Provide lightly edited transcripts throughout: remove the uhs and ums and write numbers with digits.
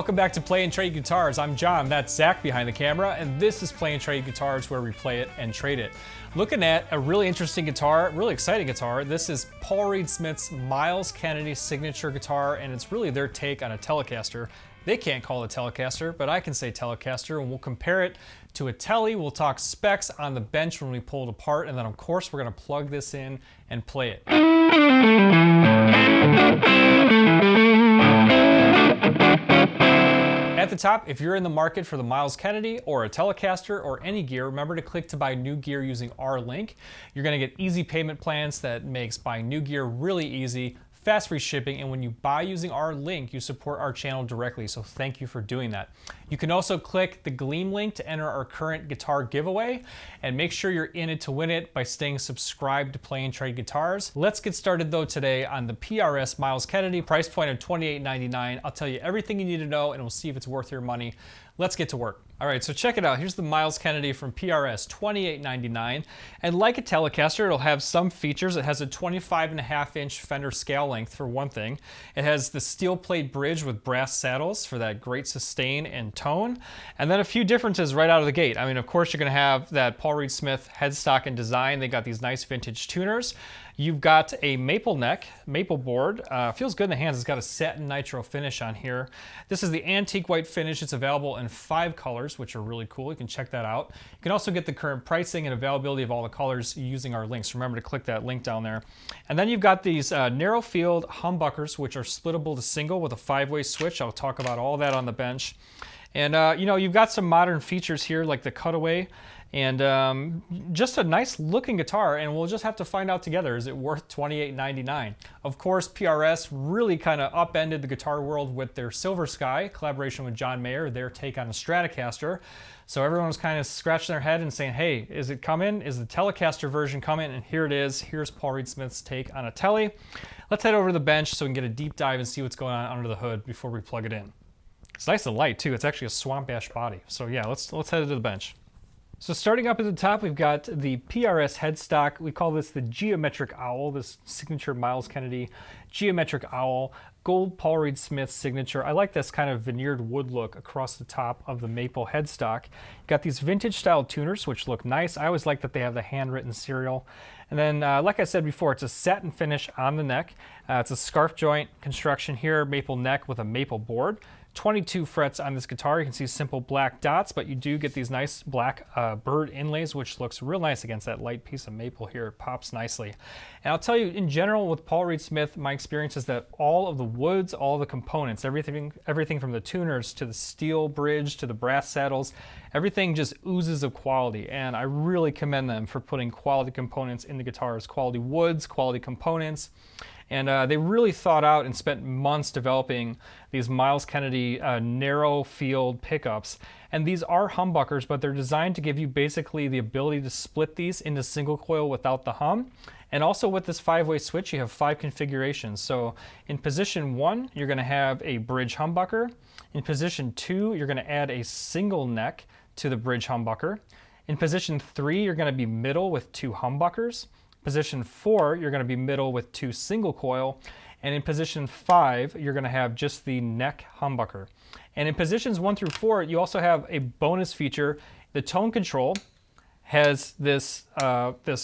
Welcome back to Play and Trade Guitars. I'm John, that's Zach behind the camera, and this is Play and Trade Guitars, where we play it and trade it. Looking at a really interesting guitar, really exciting guitar. This is Paul Reed Smith's Myles Kennedy signature guitar, and it's really their take on a Telecaster. They can't call it a Telecaster, but I can say Telecaster, and we'll compare it to a Tele. We'll talk specs on the bench when we pull it apart, and then of course we're gonna plug this in and play it. At the top, if you're in the market for the Myles Kennedy or a Telecaster or any gear, remember to click to buy new gear using our link. You're gonna get easy payment plans that makes buying new gear really easy, fast free shipping, and when you buy using our link, you support our channel directly, so thank you for doing that. You can also click the Gleam link to enter our current guitar giveaway, and make sure you're in it to win it by staying subscribed to Play and Trade Guitars. Let's get started though today on the PRS Myles Kennedy, price point of $28.99. I'll tell you everything you need to know, and we'll see if it's worth your money. Let's get to work. All right, so check it out. Here's the Myles Kennedy from PRS, $28.99. And like a Telecaster, it'll have some features. It has a 25.5-inch Fender scale length for one thing. It has the steel plate bridge with brass saddles for that great sustain and tone. And then a few differences right out of the gate. I mean, of course, you're gonna have that Paul Reed Smith headstock and design. They got these nice vintage tuners. You've got a maple neck, maple board. Feels good in the hands. It's got a satin nitro finish on here. This is the antique white finish. It's available in 5 colors, which are really cool. You can check that out. You can also get the current pricing and availability of all the colors using our links. Remember to click that link down there. And then you've got these narrow field humbuckers, which are splittable to single with a 5-way switch. I'll talk about all that on the bench. And you know, you've got some modern features here like the cutaway, and just a nice looking guitar, and we'll just have to find out together, is it worth $28.99? Of course, PRS really kind of upended the guitar world with their Silver Sky collaboration with John Mayer, their take on a Stratocaster. So everyone was kind of scratching their head and saying, hey, is it coming? Is the Telecaster version coming? And here it is. Here's Paul Reed Smith's take on a Tele. Let's head over to the bench so we can get a deep dive and see what's going on under the hood before we plug it in. It's nice and light too. It's actually a swamp ash body. So yeah, let's head to the bench. So starting up at the top, we've got the PRS headstock. We call this the Geometric Owl, this signature Myles Kennedy Geometric Owl, gold Paul Reed Smith signature. I like this kind of veneered wood look across the top of the maple headstock. Got these vintage style tuners, which look nice. I always like that they have the handwritten serial. And then, like I said before, it's a satin finish on the neck. It's a scarf joint construction here, maple neck with a maple board. 22 frets on this guitar. You can see simple black dots, but you do get these nice black bird inlays, which looks real nice against that light piece of maple here. It pops nicely. And I'll tell you, in general, with Paul Reed Smith, my experience is that all of the woods, all the components, everything from the tuners to the steel bridge to the brass saddles, everything just oozes of quality. And I really commend them for putting quality components in the guitars, quality woods, quality components. And they really thought out and spent months developing these Myles Kennedy narrow field pickups. And these are humbuckers, but they're designed to give you basically the ability to split these into single coil without the hum. And also with this 5-way switch, you have 5 configurations. So in position 1, you're gonna have a bridge humbucker. In position 2, you're gonna add a single neck to the bridge humbucker. In position 3, you're gonna be middle with 2 humbuckers. Position 4, you're going to be middle with 2 single coil, and in position 5, you're going to have just the neck humbucker. And in positions 1 through 4, you also have a bonus feature. The tone control has this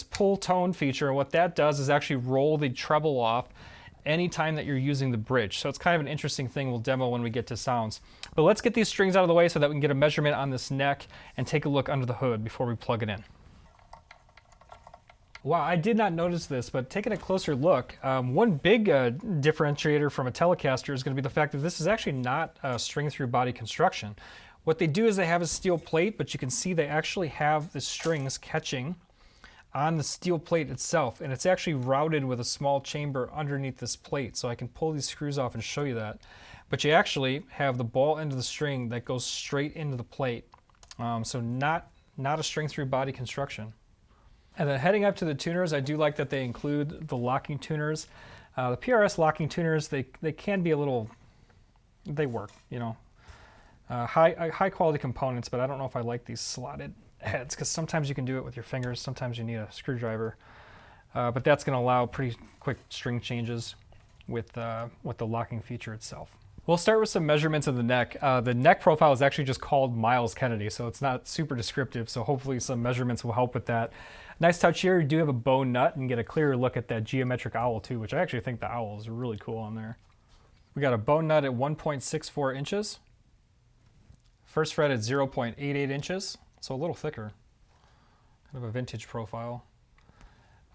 pull tone feature, and what that does is actually roll the treble off anytime that you're using the bridge. So it's kind of an interesting thing we'll demo when we get to sounds. But let's get these strings out of the way so that we can get a measurement on this neck and take a look under the hood before we plug it in. Wow, I did not notice this, but taking a closer look, one big differentiator from a Telecaster is going to be the fact that this is actually not a string-through body construction. What they do is they have a steel plate, but you can see they actually have the strings catching on the steel plate itself, and it's actually routed with a small chamber underneath this plate, so I can pull these screws off and show you that. But you actually have the ball end of the string that goes straight into the plate, so not a string-through body construction. And then heading up to the tuners, I do like that they include the locking tuners. The PRS locking tuners, they can be a little, they work, you know. High quality components, but I don't know if I like these slotted heads, because sometimes you can do it with your fingers, sometimes you need a screwdriver. But that's going to allow pretty quick string changes with the locking feature itself. We'll start with some measurements of the neck. The neck profile is actually just called Myles Kennedy, so it's not super descriptive, so hopefully some measurements will help with that. Nice touch here, you do have a bone nut and get a clearer look at that geometric owl too, which I actually think the owl is really cool on there. We got a bone nut at 1.64 inches. First fret at 0.88 inches, so a little thicker. Kind of a vintage profile.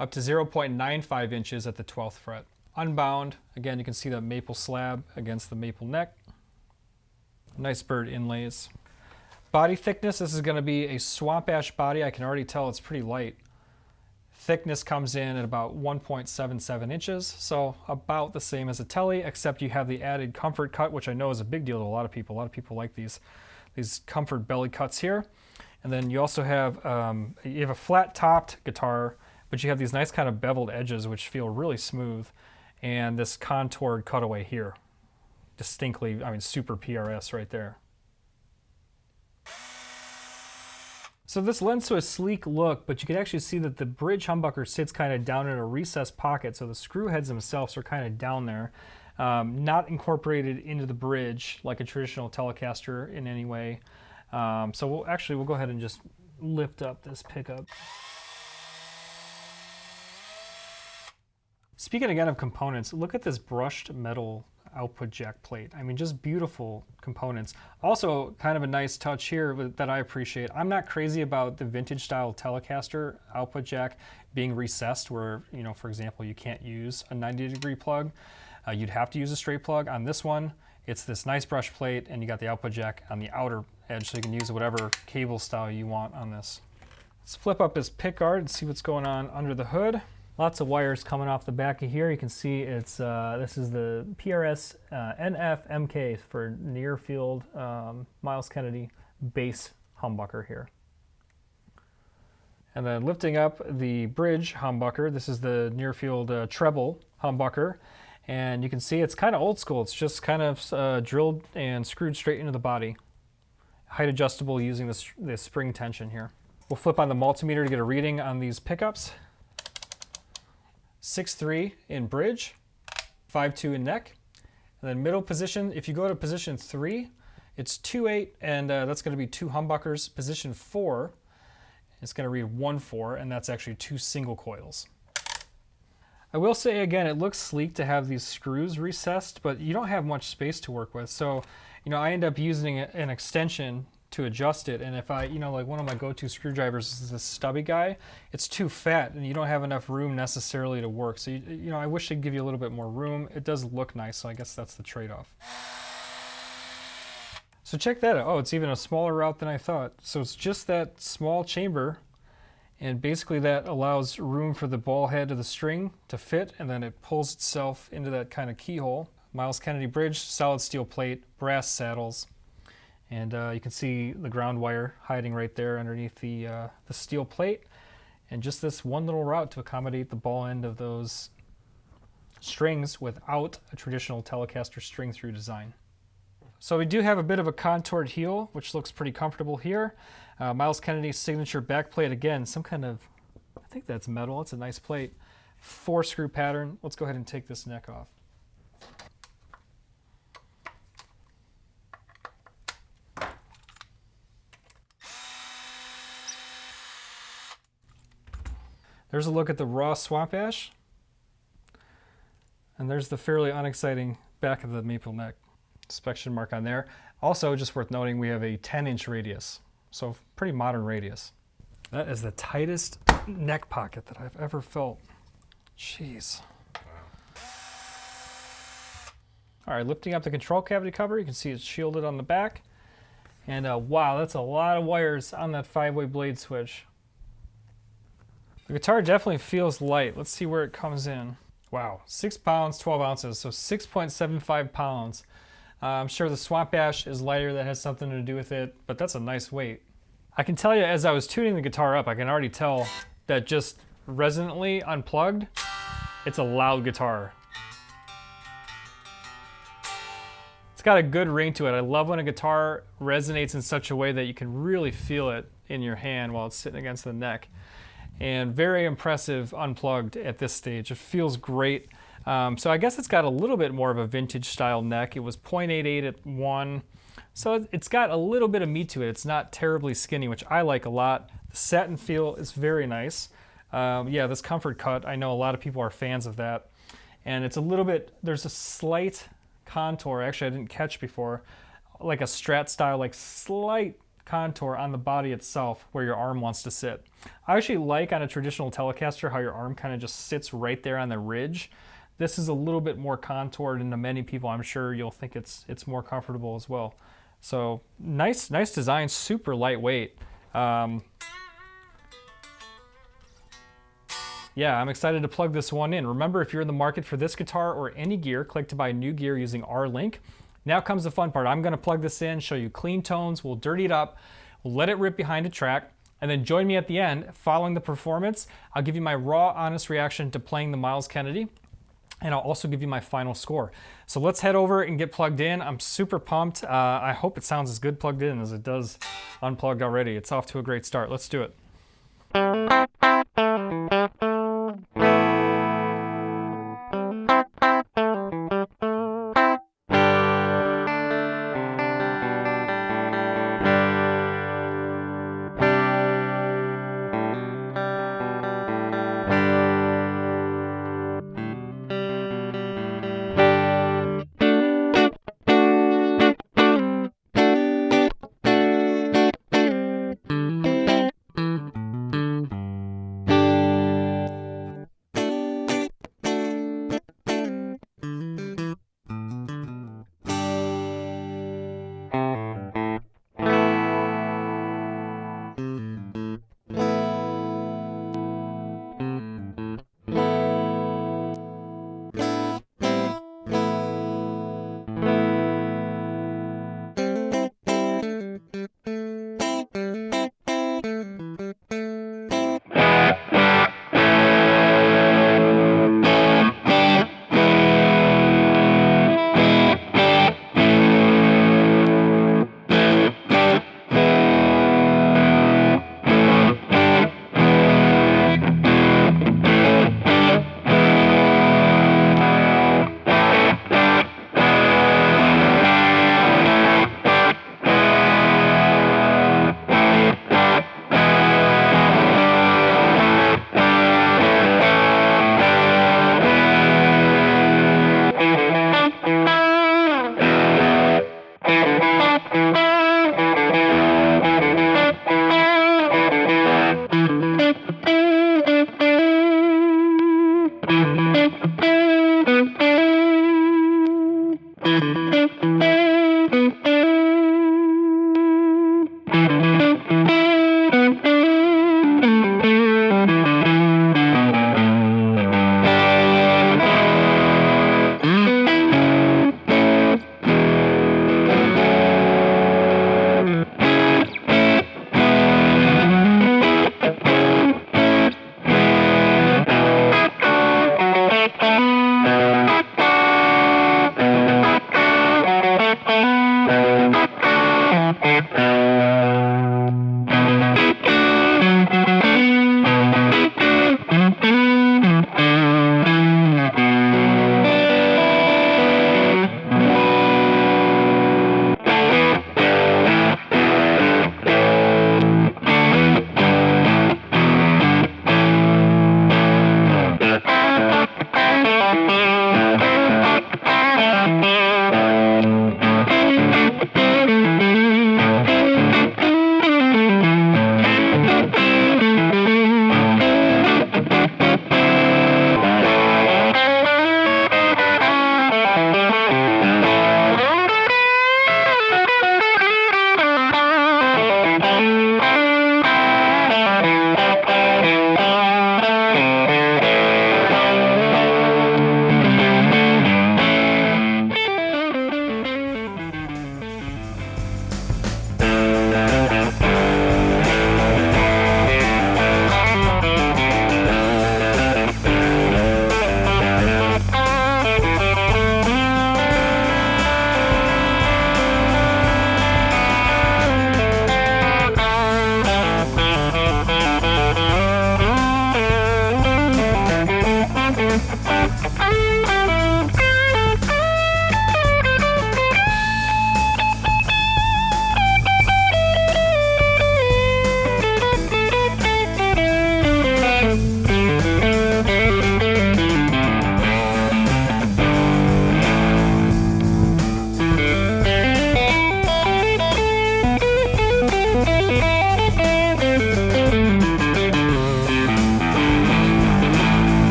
Up to 0.95 inches at the 12th fret. Unbound, again you can see that maple slab against the maple neck. Nice bird inlays. Body thickness, this is going to be a swamp ash body. I can already tell it's pretty light. Thickness comes in at about 1.77 inches, so about the same as a Tele, except you have the added comfort cut, which I know is a big deal to a lot of people. A lot of people like these comfort belly cuts here. And then you also have, you have a flat topped guitar, but you have these nice kind of beveled edges which feel really smooth. And this contoured cutaway here. Distinctly, I mean, super PRS right there. So this lends to a sleek look, but you can actually see that the bridge humbucker sits kind of down in a recessed pocket, so the screw heads themselves are kind of down there. Not incorporated into the bridge like a traditional Telecaster in any way. So we'll go ahead and just lift up this pickup. Speaking again of components, look at this brushed metal output jack plate. I mean, just beautiful components. Also, kind of a nice touch here that I appreciate. I'm not crazy about the vintage style Telecaster output jack being recessed where, you know, for example, you can't use a 90-degree plug. You'd have to use a straight plug. On this one, it's this nice brush plate and you got the output jack on the outer edge so you can use whatever cable style you want on this. Let's flip up this pick guard and see what's going on under the hood. Lots of wires coming off the back of here. You can see it's this is the PRS NF MK for near field Myles Kennedy bass humbucker here. And then lifting up the bridge humbucker, this is the near field treble humbucker. And you can see it's kind of old school. It's just kind of drilled and screwed straight into the body. Height adjustable using the spring tension here. We'll flip on the multimeter to get a reading on these pickups. 6.3 in bridge, 5.2 in neck, and then middle position, if you go to position 3, it's 2.8, and that's going to be 2 humbuckers. Position 4, it's going to read 1.4, and that's actually 2 single coils. I will say again, it looks sleek to have these screws recessed, but you don't have much space to work with. So, you know, I end up using an extension to adjust it, and if I, you know, like one of my go-to screwdrivers is this stubby guy, it's too fat and you don't have enough room necessarily to work. So, you know, I wish they'd give you a little bit more room. It does look nice, so I guess that's the trade-off. So check that out. Oh, it's even a smaller route than I thought. So it's just that small chamber, and basically that allows room for the ball head of the string to fit, and then it pulls itself into that kind of keyhole. Myles Kennedy bridge, solid steel plate, brass saddles. And you can see the ground wire hiding right there underneath the steel plate. And just this one little route to accommodate the ball end of those strings without a traditional Telecaster string through design. So we do have a bit of a contoured heel, which looks pretty comfortable here. Myles Kennedy's signature back plate, again, some kind of, I think that's metal, it's a nice plate. 4-screw pattern. Let's go ahead and take this neck off. There's a look at the raw swamp ash, and there's the fairly unexciting back of the maple neck. Inspection mark on there. Also, just worth noting, we have a 10-inch radius, so pretty modern radius. That is the tightest neck pocket that I've ever felt. Jeez. All right, lifting up the control cavity cover, you can see it's shielded on the back. And wow, that's a lot of wires on that 5-way blade switch. The guitar definitely feels light. Let's see where it comes in. Wow, 6 pounds, 12 ounces, so 6.75 pounds. I'm sure the swamp ash is lighter, that has something to do with it, but that's a nice weight. I can tell you, as I was tuning the guitar up, I can already tell that just resonantly unplugged, it's a loud guitar. It's got a good ring to it. I love when a guitar resonates in such a way that you can really feel it in your hand while it's sitting against the neck. And very impressive unplugged at this stage. It feels great. So I guess it's got a little bit more of a vintage style neck. It was 0.88 at 1. So it's got a little bit of meat to it. It's not terribly skinny, which I like a lot. The satin feel is very nice. Yeah, this comfort cut, I know a lot of people are fans of that. And it's a little bit, there's a slight contour, actually I didn't catch before, like a Strat style, like slight contour on the body itself where your arm wants to sit. I actually like on a traditional Telecaster how your arm kind of just sits right there on the ridge. This is a little bit more contoured, and to many people I'm sure you'll think it's more comfortable as well. So nice design, super lightweight. Yeah, I'm excited to plug this one in. Remember, if you're in the market for this guitar or any gear, click to buy new gear using our link. Now comes the fun part. I'm gonna plug this in, show you clean tones, we'll dirty it up, we'll let it rip behind a track, and then join me at the end. Following the performance, I'll give you my raw, honest reaction to playing the Myles Kennedy, and I'll also give you my final score. So let's head over and get plugged in. I'm super pumped. I hope it sounds as good plugged in as it does unplugged already. It's off to a great start. Let's do it.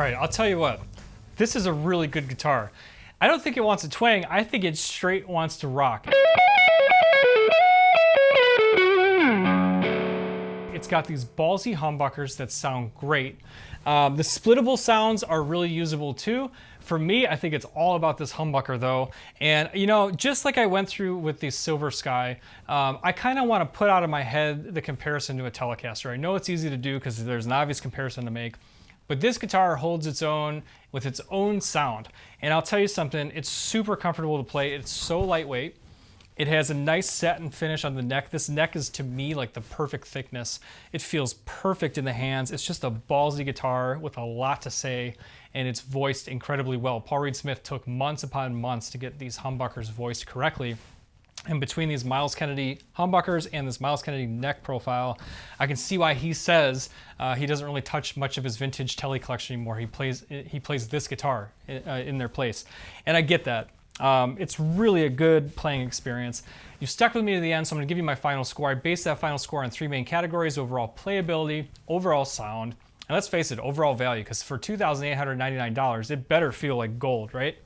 right, I'll tell you what. This is a really good guitar. I don't think it wants a twang. I think it straight wants to rock. It's got these ballsy humbuckers that sound great. The splittable sounds are really usable too. For me, I think it's all about this humbucker though. And you know, just like I went through with the Silver Sky, I kind of want to put out of my head the comparison to a Telecaster. I know it's easy to do because there's an obvious comparison to make, but this guitar holds its own with its own sound. And I'll tell you something, it's super comfortable to play. It's so lightweight. It has a nice satin finish on the neck. This neck is, to me, like the perfect thickness. It feels perfect in the hands. It's just a ballsy guitar with a lot to say, and it's voiced incredibly well. Paul Reed Smith took months upon months to get these humbuckers voiced correctly. And between these Myles Kennedy humbuckers and this Myles Kennedy neck profile, I can see why he says he doesn't really touch much of his vintage Tele collection anymore. He plays this guitar in their place. And I get that. It's really a good playing experience. You stuck with me to the end, so I'm going to give you my final score. I based that final score on 3 main categories: overall playability, overall sound, and let's face it, overall value, because for $2,899, it better feel like gold, right?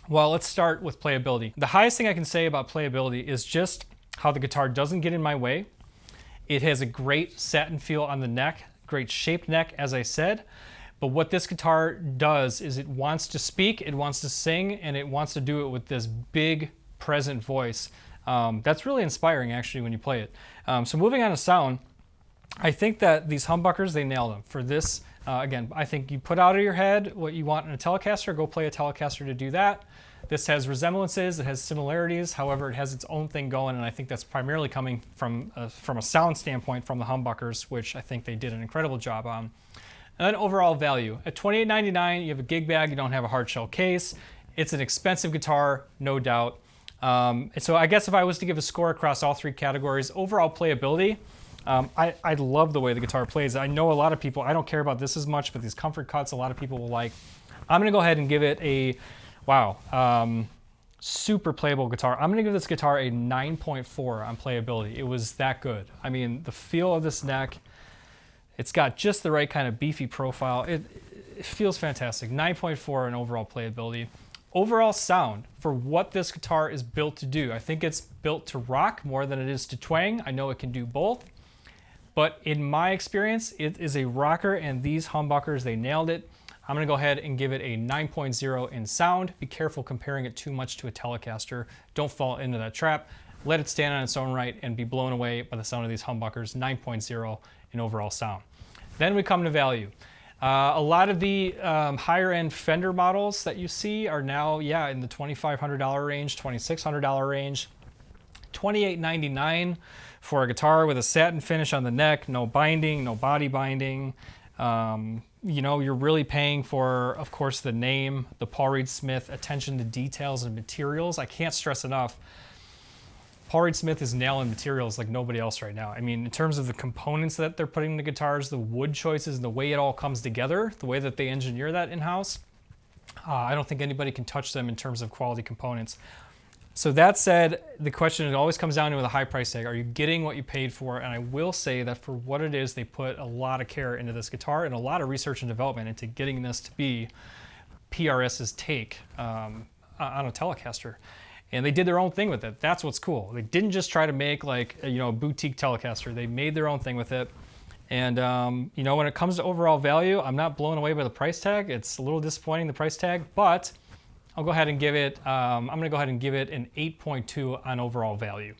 Well, let's start with playability. The highest thing I can say about playability is just how the guitar doesn't get in my way. It has a great satin feel on the neck, great shaped neck, as I said. But what this guitar does is it wants to speak, it wants to sing, and it wants to do it with this big, present voice. That's really inspiring, actually, when you play it. So moving on to sound, I think that these humbuckers, they nailed them. For this, again, I think you put out of your head what you want in a Telecaster, go play a Telecaster to do that. This has resemblances, it has similarities, however, it has its own thing going, and I think that's primarily coming from a sound standpoint from the humbuckers, which I think they did an incredible job on. And then overall value. At $28.99, you have a gig bag, you don't have a hard shell case. It's an expensive guitar, no doubt. So I guess if I was to give a score across all 3 categories, overall playability, I love the way the guitar plays. I know a lot of people, I don't care about this as much, but these comfort cuts, a lot of people will like. I'm gonna go ahead and give it a, wow, super playable guitar. I'm gonna give this guitar a 9.4 on playability. It was that good. I mean, the feel of this neck, it's got just the right kind of beefy profile. It feels fantastic. 9.4 in overall playability. Overall sound, for what this guitar is built to do, I think it's built to rock more than it is to twang. I know it can do both, but in my experience, it is a rocker, and these humbuckers, they nailed it. I'm gonna go ahead and give it a 9.0 in sound. Be careful comparing it too much to a Telecaster. Don't fall into that trap. Let it stand on its own right and be blown away by the sound of these humbuckers. 9.0 in overall sound. Then we come to value. A lot of the higher end Fender models that you see are now, yeah, in the $2,500 range, $2,600 range. $28.99 for a guitar with a satin finish on the neck, no binding, no body binding. You know, you're really paying for, of course, the name, the Paul Reed Smith, attention to details and materials. I can't stress enough, Paul Reed Smith is nailing materials like nobody else right now. I mean, in terms of the components that they're putting in the guitars, the wood choices, and the way it all comes together, the way that they engineer that in-house, I don't think anybody can touch them in terms of quality components. So that said, the question always comes down to the high price tag. Are you getting what you paid for? And I will say that for what it is, they put a lot of care into this guitar and a lot of research and development into getting this to be PRS's take on a Telecaster. And they did their own thing with it. That's what's cool. They didn't just try to make like, you know, a boutique Telecaster. They made their own thing with it. And you know, when it comes to overall value, I'm not blown away by the price tag. It's a little disappointing, the price tag, but I'll go ahead and give it, I'm gonna go ahead and give it an 8.2 on overall value.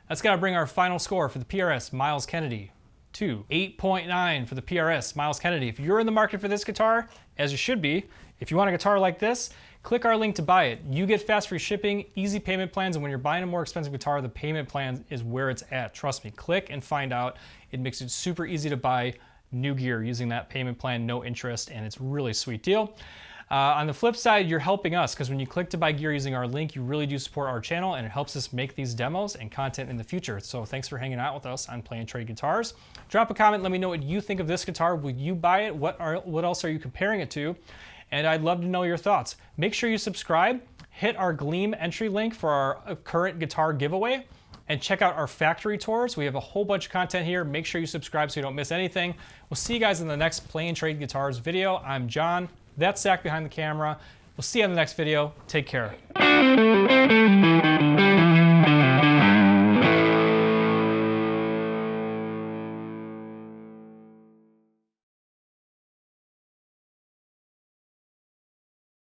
That's gonna bring our final score for the PRS Myles Kennedy to 8.9 for the PRS Myles Kennedy. If you're in the market for this guitar, as you should be, if you want a guitar like this, click our link to buy it. You get fast free shipping, easy payment plans, and when you're buying a more expensive guitar, the payment plan is where it's at. Trust me, click and find out. It makes it super easy to buy new gear using that payment plan, no interest, and it's a really sweet deal. On the flip side, you're helping us, because when you click to buy gear using our link, you really do support our channel, and it helps us make these demos and content in the future. So thanks for hanging out with us on Play and Trade Guitars. Drop a comment, let me know what you think of this guitar. Would you buy it? What else are you comparing it to? And I'd love to know your thoughts. Make sure you subscribe, hit our Gleam entry link for our current guitar giveaway, and check out our factory tours. We have a whole bunch of content here. Make sure you subscribe so you don't miss anything. We'll see you guys in the next Play and Trade Guitars video. I'm John. That's Zach behind the camera. We'll see you in the next video. Take care.